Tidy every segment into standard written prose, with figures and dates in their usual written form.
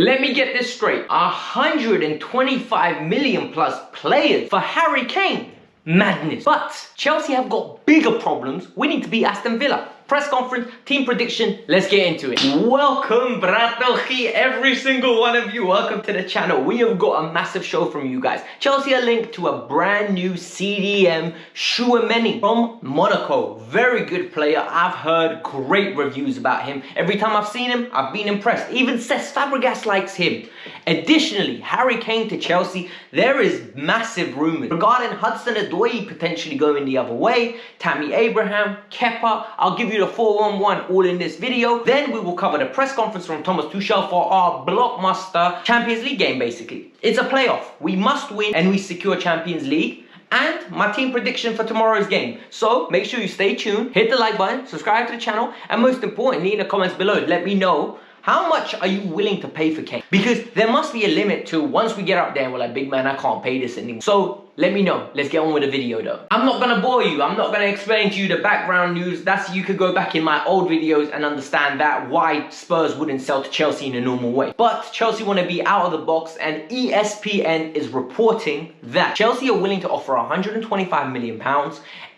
Let me get this straight. 125 million plus players for Harry Kane. Madness. But Chelsea have got bigger problems. We need to beat Aston Villa. Press conference, team prediction, let's get into it. Welcome, bratochi, every single one of you. Welcome to the channel. We have got a massive show from you guys. Chelsea are linked to a brand new CDM, Tchouaméni from Monaco. Very good player. I've heard great reviews about him. Every time I've seen him, I've been impressed. Even Cesc Fabregas likes him. Additionally, Harry Kane to Chelsea. There is massive rumours regarding Hudson-Odoi potentially going the other way. Tammy Abraham, Kepa. I'll give you the 4-1-1 all in this video. Then we will cover the press conference from Thomas Tuchel for our blockbuster Champions League game basically. It's a playoff. We must win and we secure Champions League. And my team prediction for tomorrow's game. So make sure you stay tuned, hit the like button, subscribe to the channel, and most importantly in the comments below, let me know how much are you willing to pay for Kane? Because there must be a limit to once we get up there and we're like, big man, I can't pay this anymore. So let me know. Let's get on with the video though. I'm not gonna bore you. I'm not gonna explain to you the background news. You could go back in my old videos and understand that why Spurs wouldn't sell to Chelsea in a normal way. But Chelsea want to be out of the box, and ESPN is reporting that Chelsea are willing to offer £125 million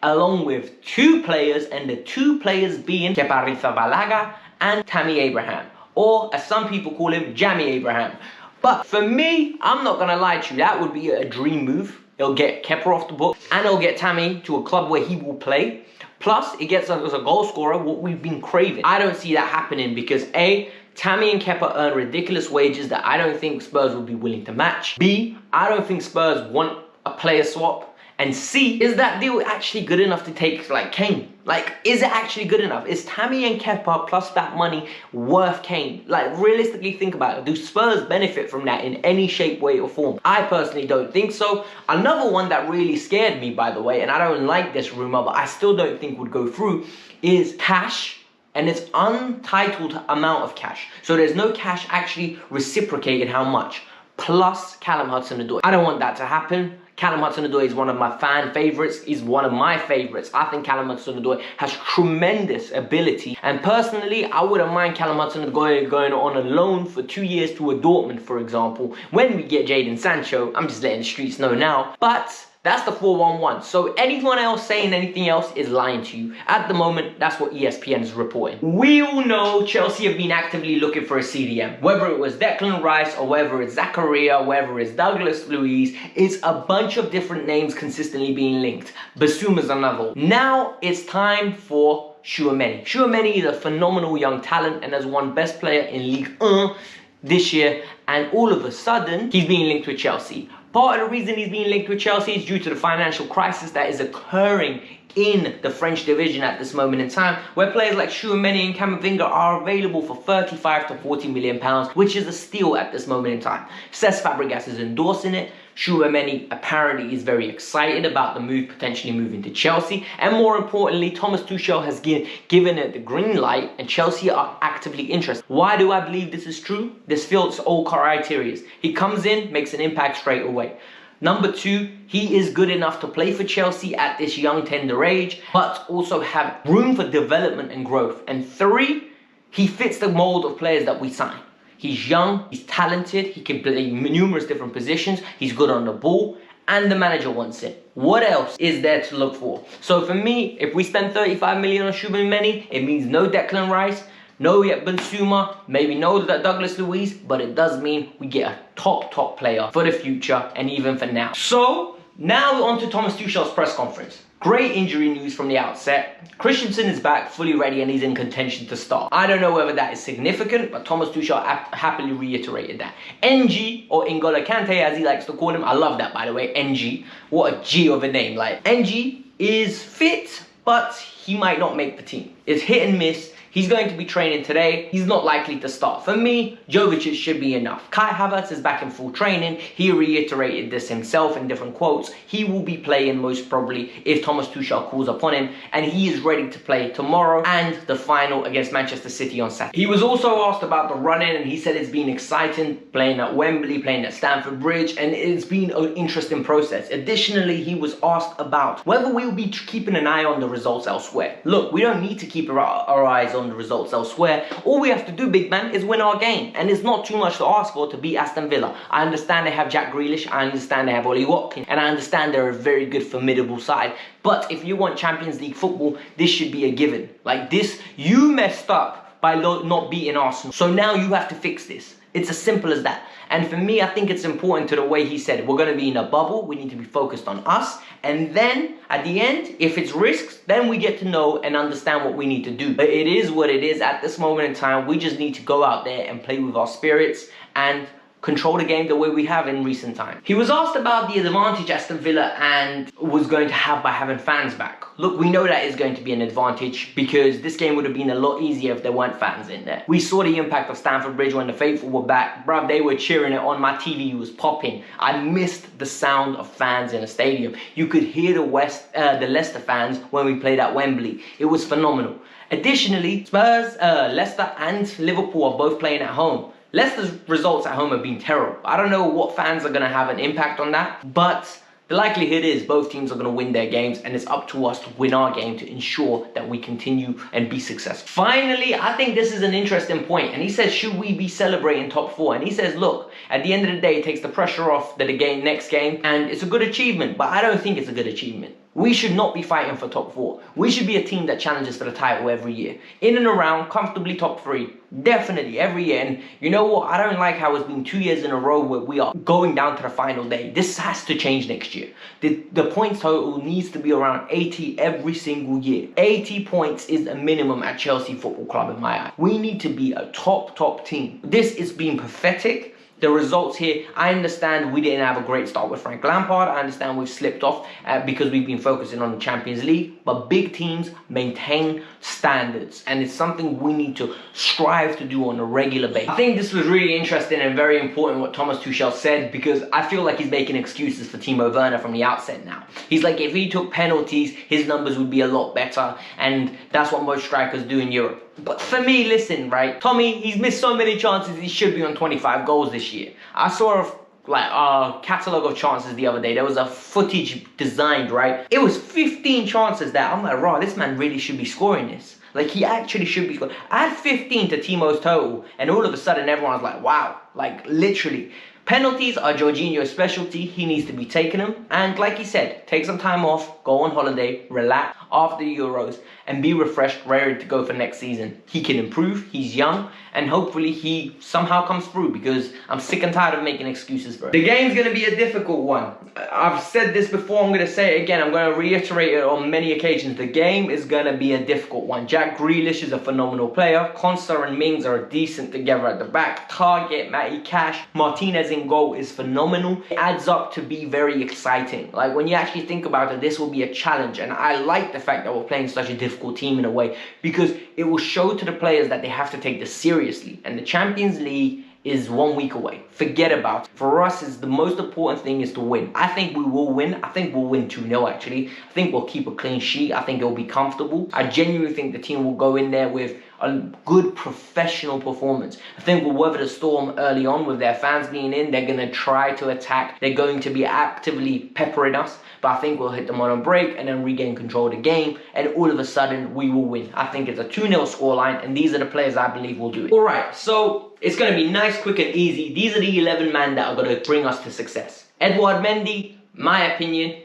along with two players, and the two players being Kepa Arrizabalaga and Tammy Abraham. Or as some people call him, Jamie Abraham. But for me, I'm not gonna lie to you, that would be a dream move. It'll get Kepa off the book and it'll get Tammy to a club where he will play. Plus, it gets us as a goal scorer what we've been craving. I don't see that happening because A, Tammy and Kepa earn ridiculous wages that I don't think Spurs will be willing to match. B, I don't think Spurs want a player swap. And C, is that deal actually good enough to take like Kane? Like, is it actually good enough? Is Tammy and Kepa plus that money worth Kane? Like, realistically think about it. Do Spurs benefit from that in any shape, way or form? I personally don't think so. Another one that really scared me, by the way, and I don't like this rumor, but I still don't think would go through, is cash. And it's untitled amount of cash. So there's no cash actually reciprocated how much. Plus Callum Hudson-Odoi. I don't want that to happen. Callum Hudson-Odoi is one of my fan favourites. He's one of my favourites. I think Callum Hudson-Odoi has tremendous ability. And personally, I wouldn't mind Callum Hudson-Odoi going on a loan for 2 years to a Dortmund, for example. When we get Jadon Sancho, I'm just letting the streets know now. But that's the 4-1-1. So anyone else saying anything else is lying to you. At the moment, that's what ESPN is reporting. We all know Chelsea have been actively looking for a CDM. Whether it was Declan Rice or whether it's Zakaria, whether it's Douglas Luiz, it's a bunch of different names consistently being linked. Basuma's another one. Now it's time for Tchouaméni. Tchouaméni is a phenomenal young talent and has won best player in Ligue 1 this year. And all of a sudden, he's being linked with Chelsea. Part of the reason he's being linked with Chelsea is due to the financial crisis that is occurring in the French division at this moment in time, where players like Tchouaméni and Camavinga are available for 35 to 40 million pounds, which is a steal at this moment in time. Cesc Fabregas is endorsing it. Tchouaméni apparently is very excited about the move potentially moving to Chelsea, and more importantly, Thomas Tuchel has given it the green light and Chelsea are actively interested. Why do I believe this is true? This fits all criteria. He comes in, makes an impact straight away. Number two, he is good enough to play for Chelsea at this young tender age, but also have room for development and growth. And three, he fits the mold of players that we sign. He's young, he's talented, he can play numerous different positions, he's good on the ball, and the manager wants it. What else is there to look for? So for me, if we spend 35 million on Tchouaméni, it means no Declan Rice, no yet Benzema, maybe no Douglas Luiz, but it does mean we get a top player for the future and even for now. So now on to Thomas Tuchel's press conference. Great injury news from the outset. Christensen is back, fully ready, and he's in contention to start. I don't know whether that is significant, but Thomas Tuchel happily reiterated that. NG, or N'Golo Kante as he likes to call him, I love that by the way, NG. What a G of a name. Like, NG is fit, but he might not make the team. It's hit and miss. He's going to be training today. He's not likely to start. For me, Jovic should be enough. Kai Havertz is back in full training. He reiterated this himself in different quotes. He will be playing most probably if Thomas Tuchel calls upon him. And he is ready to play tomorrow and the final against Manchester City on Saturday. He was also asked about the run-in and he said it's been exciting playing at Wembley, playing at Stamford Bridge, and it's been an interesting process. Additionally, he was asked about whether we'll be keeping an eye on the results elsewhere. Look, we don't need to keep our eyes on on the results elsewhere. All we have to do, big man, is win our game. And it's not too much to ask for to beat Aston Villa. I understand they have Jack Grealish, I understand they have Ollie Watkins, and I understand they're a very good, formidable side. But if you want Champions League football, this should be a given. Like this, you messed up by not beating Arsenal. So now you have to fix this. It's as simple as that. And for me, I think it's important to the way he said it. We're going to be in a bubble. We need to be focused on us. And then at the end, if it's risks, then we get to know and understand what we need to do. But it is what it is at this moment in time. We just need to go out there and play with our spirits and control the game the way we have in recent times. He was asked about the advantage Aston Villa and was going to have by having fans back. Look, we know that is going to be an advantage because this game would have been a lot easier if there weren't fans in there. We saw the impact of Stamford Bridge when the faithful were back. Bruv, they were cheering it on. My TV was popping. I missed the sound of fans in a stadium. You could hear the Leicester fans when we played at Wembley. It was phenomenal. Additionally, Spurs, Leicester and Liverpool are both playing at home. Leicester's results at home have been terrible. I don't know what fans are going to have an impact on that, but the likelihood is both teams are going to win their games, and it's up to us to win our game to ensure that we continue and be successful. Finally, I think this is an interesting point, and he says, should we be celebrating top four? And he says, look, at the end of the day, it takes the pressure off the next game, and it's a good achievement, but I don't think it's a good achievement. We should not be fighting for top four. We should be a team that challenges for the title every year. In and around, comfortably top three. Definitely, every year. And you know what? I don't like how it's been 2 years in a row where we are going down to the final day. This has to change next year. The points total needs to be around 80 every single year. 80 points is a minimum at Chelsea Football Club in my eye. We need to be a top team. This is being pathetic. The results here, I understand we didn't have a great start with Frank Lampard. I understand we've slipped off because we've been focusing on the Champions League. But big teams maintain standards, and it's something we need to strive to do on a regular basis. I think this was really interesting and very important what Thomas Tuchel said, because I feel like he's making excuses for Timo Werner from the outset now. He's like, if he took penalties, his numbers would be a lot better, and that's what most strikers do in Europe. But for me, listen, right? Tommy, he's missed so many chances, he should be on 25 goals this year. I saw a catalogue of chances the other day. There was a footage designed, right? It was 15 chances there. I'm like, raw, this man really should be scoring this. Like, he actually should be scoring. Add 15 to Timo's total, and all of a sudden everyone's like, wow. Like, literally. Penalties are Jorginho's specialty. He needs to be taking them. And like he said, take some time off, go on holiday, relax after the Euros, and be refreshed, ready to go for next season. He can improve, he's young, and hopefully he somehow comes through, because I'm sick and tired of making excuses for it. The game's going to be a difficult one. I've said this before, I'm going to say it again, I'm going to reiterate it on many occasions. The game is going to be a difficult one. Jack Grealish is a phenomenal player. Konsa and Mings are decent together at the back. Target, Matty Cash, Martinez in goal is phenomenal. It adds up to be very exciting. Like, when you actually think about it, this will be a challenge, and I like the fact that we're playing such a difficult team in a way, because it will show to the players that they have to take this seriously. And the Champions League is 1 week away. Forget about it. For us, the most important thing is to win. I think we will win. I think we'll win 2-0 actually. I think we'll keep a clean sheet. I think it'll be comfortable. I genuinely think the team will go in there with a good professional performance. I think we'll weather the storm early on with their fans being in. They're going to try to attack. They're going to be actively peppering us. But I think we'll hit them on a break and then regain control of the game. And all of a sudden, we will win. I think it's a 2-0 scoreline. And these are the players I believe will do it. Alright, so it's going to be nice, quick and easy. These are the 11 men that are going to bring us to success. Edouard Mendy, my opinion,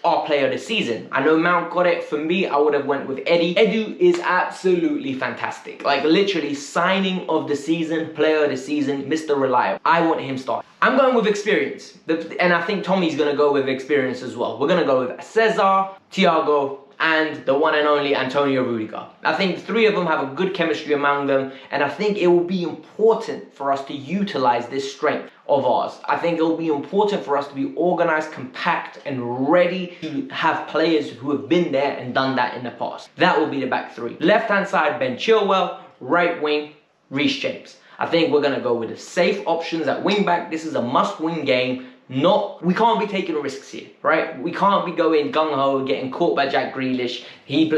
our player of the season. I know Mount got it. For me, I would have went with Eddie. Edu is absolutely fantastic. Like, literally, signing of the season, player of the season, Mr. Reliable. I want him started. I'm going with experience. And I think Tommy's going to go with experience as well. We're going to go with Cesar, Thiago, and the one and only Antonio Rudiger. I think the three of them have a good chemistry among them, and I think it will be important for us to utilize this strength of ours. I think it will be important for us to be organized, compact, and ready to have players who have been there and done that in the past. That will be the back three. Left-hand side, Ben Chilwell. Right wing, Reece James. I think we're going to go with the safe options at wing back. This is a must-win game. We can't be taking risks here, right? We can't be going gung-ho, getting caught by Jack Grealish. He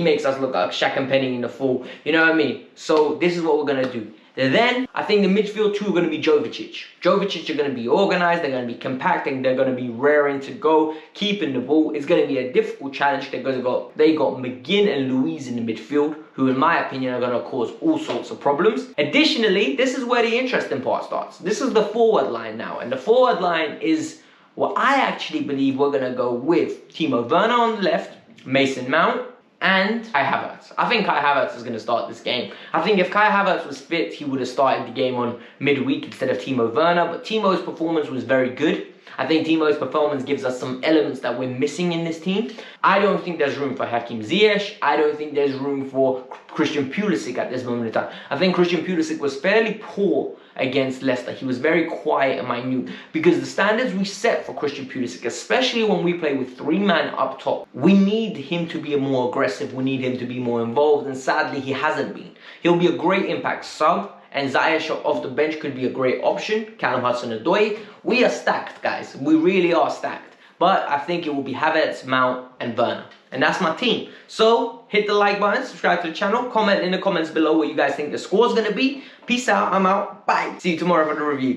makes us look like Shaq and Penny in the fall. You know what I mean? So this is what we're going to do. Then I think the midfield two are going to be Jovicic. Jovicic are going to be organised, they're going to be compact, and they're going to be raring to go, keeping the ball. It's going to be a difficult challenge. They got McGinn and Luiz in the midfield, who in my opinion are going to cause all sorts of problems. Additionally, this is where the interesting part starts. This is the forward line now, and the forward line is what I actually believe we're going to go with Timo Werner on the left, Mason Mount, and Kai Havertz. I think Kai Havertz is going to start this game. I think if Kai Havertz was fit, he would have started the game on midweek instead of Timo Werner, but Timo's performance was very good. I think Timo's performance gives us some elements that we're missing in this team. I don't think there's room for Hakim Ziyech. I don't think there's room for Christian Pulisic at this moment in time. I think Christian Pulisic was fairly poor against Leicester. He was very quiet and minute because the standards we set for Christian Pulisic, especially when we play with 3-man up top, we need him to be more aggressive. We need him to be more involved, and sadly he hasn't been. He'll be a great impact sub, and Ziyech off the bench could be a great option. Callum Hudson-Odoi. We are stacked, guys. We really are stacked. But I think it will be Havertz, Mount, and Werner. And that's my team. So, hit the like button, subscribe to the channel, comment in the comments below what you guys think the score is going to be. Peace out, I'm out, bye. See you tomorrow for the review.